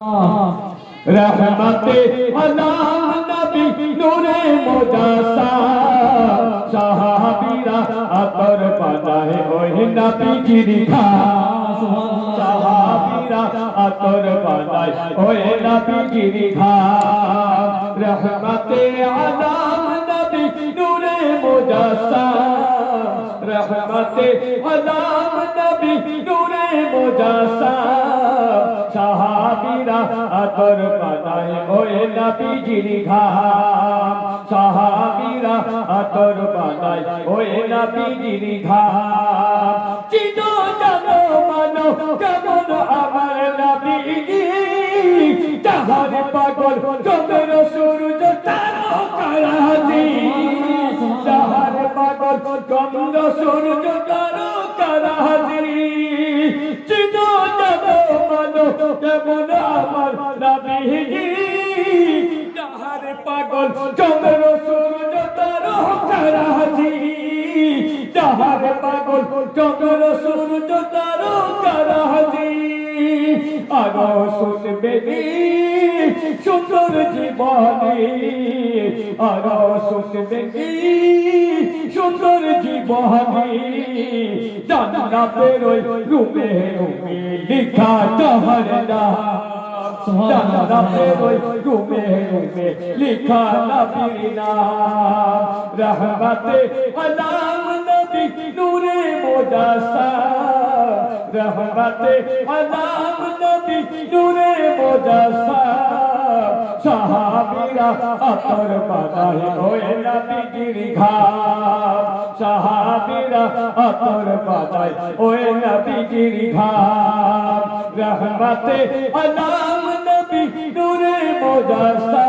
रहमते अल्लाह नबी नूरे मुजस्सा सहाबीरा अतर पनाहे ओहे नबी जिरिखा सहाबीरा अतर पनाहे ओहे नबी जिरिखा रहमते अल्लाह नबी नूरे मुजस्सा रहमते अल्लाह नबी नूरे मुजस्सा सहाबीरा अतर पनाहे ओए नबी जिरिखा सहाबीरा अतर पनाहे ओए नबी जिरिखा चिनो जानो मानो केमन आमार नबी जाहार पागल चंद्र सूरज तारकाराजी जाहार पागल चंद्र सूरज तारकाराजी चिनो जानो मानो केमन आमार नबी जाहार पागल चंद्र सूरज तारकाराजी जाहार पागल चंद्र सूरज तारकाराजी आरो শুনবে সুন্দর জীবনে আরো শুনবে সুন্দর জীবনে জান্নাতের ওই রূপে রূপে লেখা তোমার নাম জান্নাতের ওই রূপে রূপে লেখা নবীর নাম রহমতে আলাম নবী নূরে মুজাসসা रहमते अल्लाह नबी नूरे मुजस्सा सहाबीरा अतर पनाहे ओए नबी जिरिखा सहाबीरा अतर पनाहे ओए नबी जिरिखा रहमते अल्लाह नबी नूरे मुजस्सा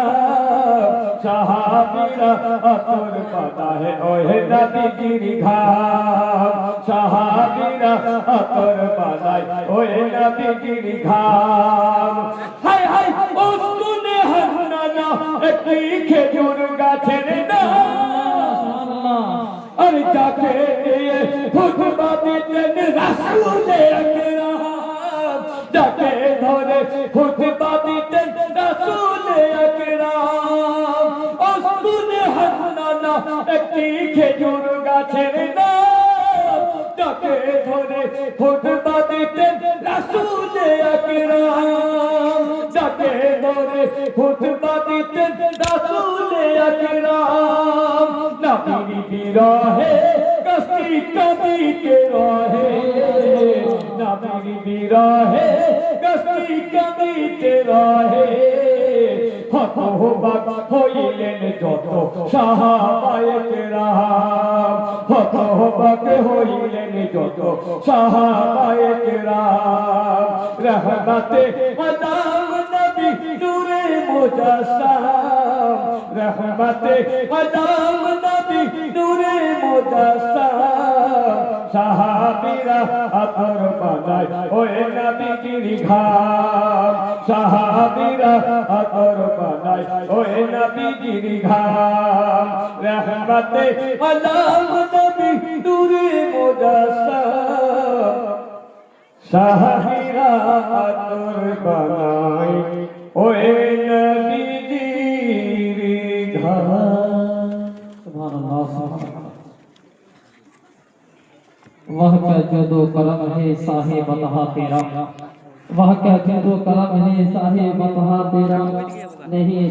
सहाबीरा अतर पनाहे ओए नबी जिरिखा सहाबीरा अतर पनाहे ओए नबी जिरिखा हाय हाय उस्तुने हन्नाना একটি খেজুর গাছের নাম আর যাকে নিয়ে খুতবা দিতেন রাসূলে আকরাম যাকে ধরে খুতবা দিতেন রাসূলে আকরাম উস্তুনে হন্নানা একটি খেজুর গাছের নাম যাকে ধরে খুতবা দিতেন রাসূলে আকরাম যাকে ধরে খুতবা দিতেন রাসূলে আকরাম নবীর বিরহে কষ্টি কাঁদিতে রহে নবীর বিরহে কষ্টি কাঁদিতে রহে হতবাক হইলেন যত সাহাবায়ে কেরাম হতবাক হইলেন যত সাহাবায়ে কেরাম রহমতে আল্লাহ নবী নূরে মুজস্সা रहमते अल्लाह नबी नूरे मुजस्सा सहाबीरा अतर पनाहे ओए नबी जिरिखा सहाबीरा अतर पनाहे ओए नबी जिरिखा रहमते अल्लाह नबी नूरे मुजस्सा सहाबीरा अतर पनाहे ओए नबी वह क्या जदो करम है साहिब बतहा तेरा वह क्या जदो करम है साहिब बतहा तेरा नहीं